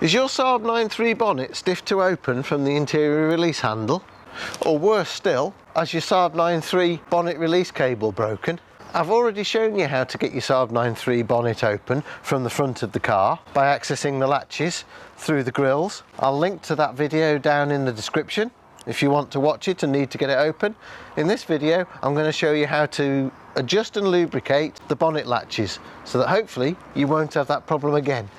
Is your Saab 9.3 bonnet stiff to open from the interior release handle? Or worse still, has your Saab 9.3 bonnet release cable broken? I've already shown you how to get your Saab 9.3 bonnet open from the front of the car by accessing the latches through the grills. I'll link to that video down in the description if you want to watch it and need to get it open. In this video, I'm going to show you how to adjust and lubricate the bonnet latches so that hopefully you won't have that problem again.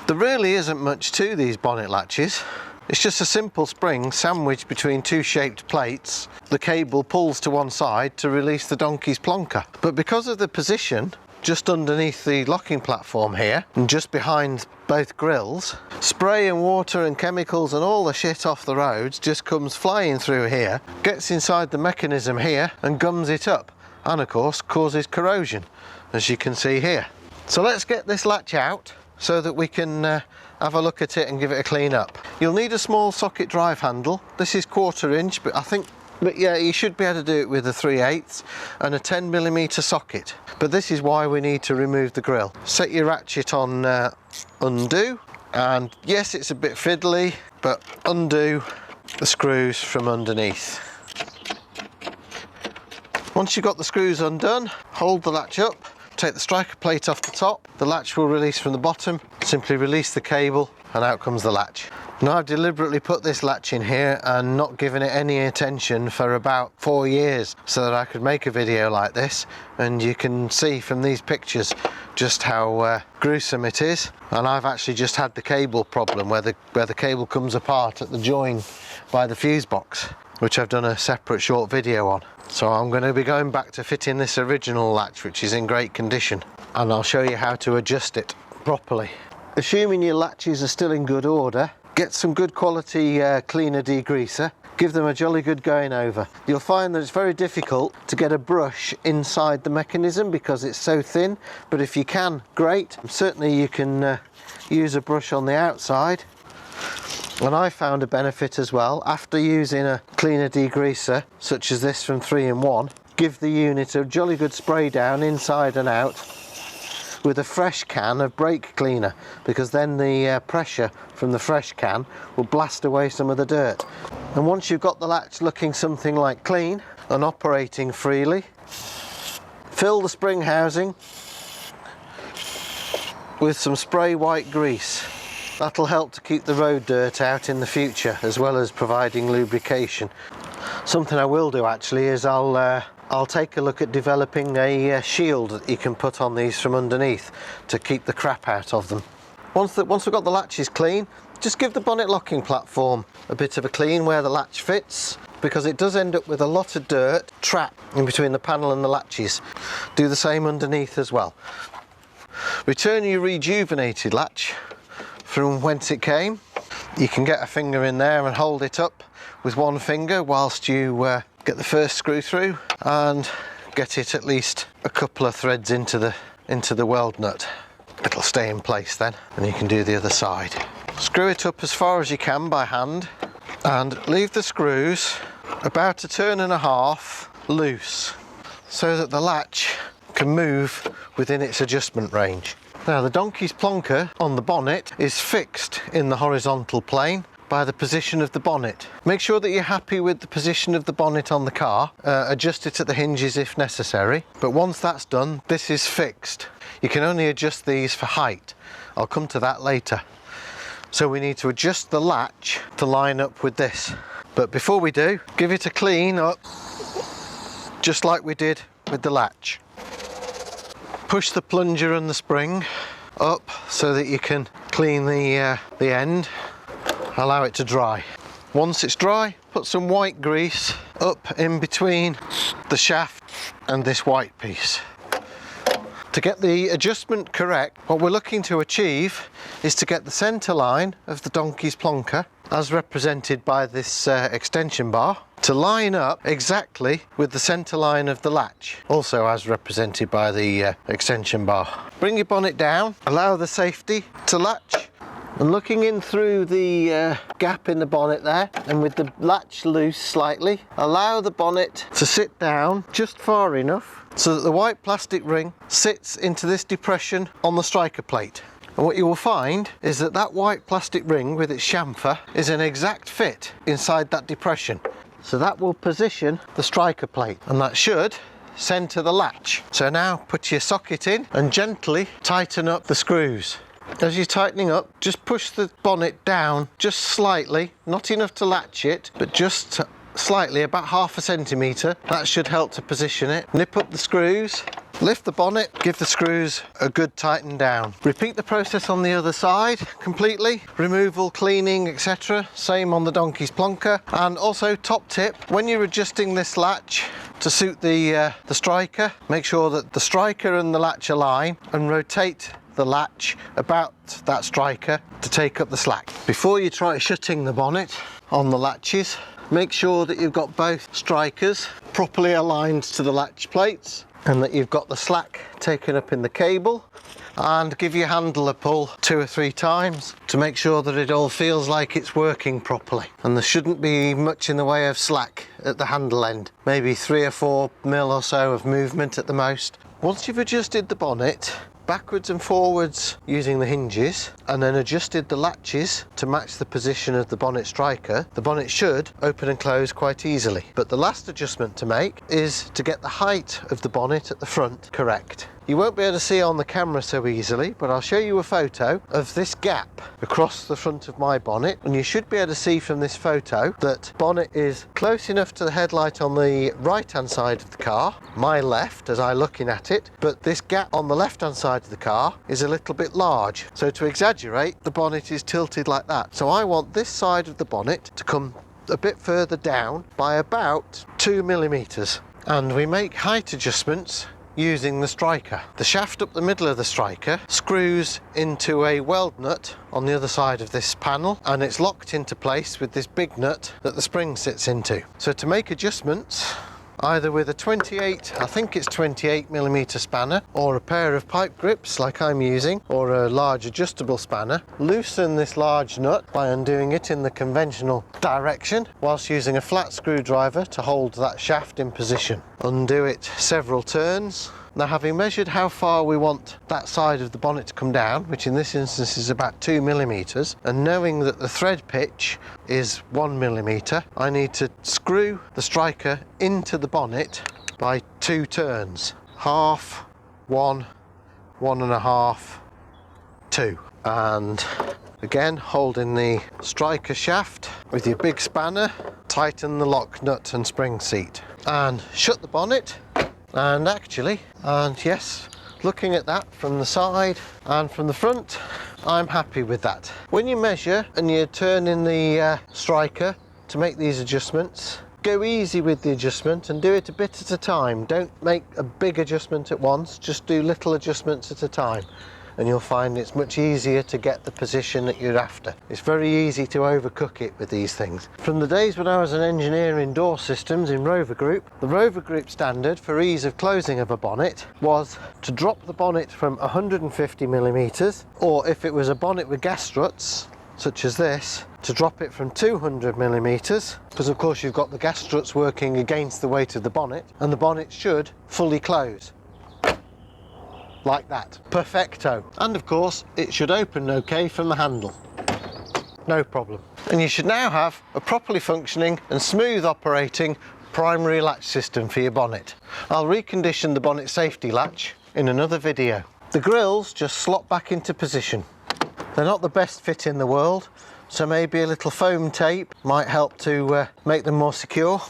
There really isn't much to these bonnet latches. It's just a simple spring sandwiched between two shaped plates. The cable pulls to one side to release the donkey's plonker. But because of the position just underneath the locking platform here and just behind both grills, spray and water and chemicals and all the shit off the roads just comes flying through here, gets inside the mechanism here and gums it up, and of course causes corrosion, as you can see here. So let's get this latch out so that we can have a look at it and give it a clean up. You'll need a small socket drive handle. This is 1/4 inch, but yeah, you should be able to do it with a 3/8 and a 10mm socket. But this is why we need to remove the grill. Set your ratchet on undo, and yes, it's a bit fiddly, but undo the screws from underneath. Once you've got the screws undone, hold the latch up. Take the striker plate off the top, the latch will release from the bottom, simply release the cable and out comes the latch. Now I've deliberately put this latch in here and not given it any attention for about 4 years so that I could make a video like this, and you can see from these pictures just how gruesome it is. And I've actually just had the cable problem where the cable comes apart at the join by the fuse box, which I've done a separate short video on. So I'm going to be going back to fitting this original latch, which is in great condition, and I'll show you how to adjust it properly. Assuming your latches are still in good order, get some good quality cleaner degreaser, give them a jolly good going over. You'll find that it's very difficult to get a brush inside the mechanism because it's so thin, but if you can, great. Certainly you can use a brush on the outside. And I found a benefit as well, after using a cleaner degreaser such as this from 3-in-1, give the unit a jolly good spray down inside and out with a fresh can of brake cleaner, because then the pressure from the fresh can will blast away some of the dirt. And once you've got the latch looking something like clean and operating freely, fill the spring housing with some spray white grease. That'll help to keep the road dirt out in the future, as well as providing lubrication. Something I will do actually is I'll take a look at developing a shield that you can put on these from underneath to keep the crap out of them. Once we've got the latches clean, just give the bonnet locking platform a bit of a clean where the latch fits, because it does end up with a lot of dirt trapped in between the panel and the latches. Do the same underneath as well. Return your rejuvenated latch from whence it came. You can get a finger in there and hold it up with one finger whilst you get the first screw through and get it at least a couple of threads into the weld nut. It'll stay in place then, and you can do the other side. Screw it up as far as you can by hand and leave the screws about 1.5 turns loose so that the latch can move within its adjustment range. Now the donkey's plonker on the bonnet is fixed in the horizontal plane by the position of the bonnet. Make sure that you're happy with the position of the bonnet on the car. Adjust it at the hinges if necessary, but once that's done, this is fixed. You can only adjust these for height. I'll come to that later. So we need to adjust the latch to line up with this. But before we do, give it a clean up, just like we did with the latch. Push the plunger and the spring up so that you can clean the end. Allow it to dry. Once it's dry, put some white grease up in between the shaft and this white piece. To get the adjustment correct, what we're looking to achieve is to get the centre line of the donkey's plonker, as represented by this extension bar, to line up exactly with the centre line of the latch, also as represented by the extension bar. Bring your bonnet down, allow the safety to latch, and looking in through the gap in the bonnet there, and with the latch loose slightly, allow the bonnet to sit down just far enough so that the white plastic ring sits into this depression on the striker plate. And what you will find is that that white plastic ring with its chamfer is an exact fit inside that depression. So that will position the striker plate, and that should center the latch. So now put your socket in and gently tighten up the screws. As you're tightening up, just push the bonnet down just slightly, not enough to latch it, but just slightly, about 1/2 centimetre. That should help to position it. Nip up the screws, lift the bonnet, give the screws a good tighten down. Repeat the process on the other side completely. Removal, cleaning, etc. Same on the donkey's plonker. And also top tip, when you're adjusting this latch to suit the striker, make sure that the striker and the latch align, and rotate the latch about that striker to take up the slack. Before you try shutting the bonnet on the latches, make sure that you've got both strikers properly aligned to the latch plates, and that you've got the slack taken up in the cable, and give your handle a pull 2 or 3 times to make sure that it all feels like it's working properly. And there shouldn't be much in the way of slack at the handle end, maybe 3 or 4 mil or so of movement at the most. Once you've adjusted the bonnet backwards and forwards using the hinges, and then adjusted the latches to match the position of the bonnet striker, the bonnet should open and close quite easily. But the last adjustment to make is to get the height of the bonnet at the front correct. You won't be able to see on the camera so easily, but I'll show you a photo of this gap across the front of my bonnet, and you should be able to see from this photo that bonnet is close enough to the headlight on the right hand side of the car, my left as I'm looking at it, but this gap on the left hand side of the car is a little bit large. So to exaggerate, the bonnet is tilted like that. So I want this side of the bonnet to come a bit further down by about 2 millimeters. And we make height adjustments using the striker. The shaft up the middle of the striker screws into a weld nut on the other side of this panel, and it's locked into place with this big nut that the spring sits into. So to make adjustments, either with a 28 millimeter spanner, or a pair of pipe grips like I'm using, or a large adjustable spanner, loosen this large nut by undoing it in the conventional direction, whilst using a flat screwdriver to hold that shaft in position. Undo it several turns. Now, having measured how far we want that side of the bonnet to come down, which in this instance is about 2 millimeters, and knowing that the thread pitch is 1 millimeter, I need to screw the striker into the bonnet by 2 turns. Half, 1, 1.5, 2. And again, holding the striker shaft with your big spanner, tighten the lock nut and spring seat. And shut the bonnet. And yes, looking at that from the side and from the front, I'm happy with that. When you measure and you turn in the striker to make these adjustments, go easy with the adjustment and do it a bit at a time. Don't make a big adjustment at once, just do little adjustments at a time, and you'll find it's much easier to get the position that you're after. It's very easy to overcook it with these things. From the days when I was an engineer in door systems in Rover Group, the Rover Group standard for ease of closing of a bonnet was to drop the bonnet from 150 millimeters, or if it was a bonnet with gas struts, such as this, to drop it from 200 millimeters, because of course you've got the gas struts working against the weight of the bonnet, and the bonnet should fully close. Like that. Perfecto. And of course, it should open okay from the handle. No problem. And you should now have a properly functioning and smooth operating primary latch system for your bonnet. I'll recondition the bonnet safety latch in another video. The grills just slot back into position. They're not the best fit in the world, so maybe a little foam tape might help to make them more secure.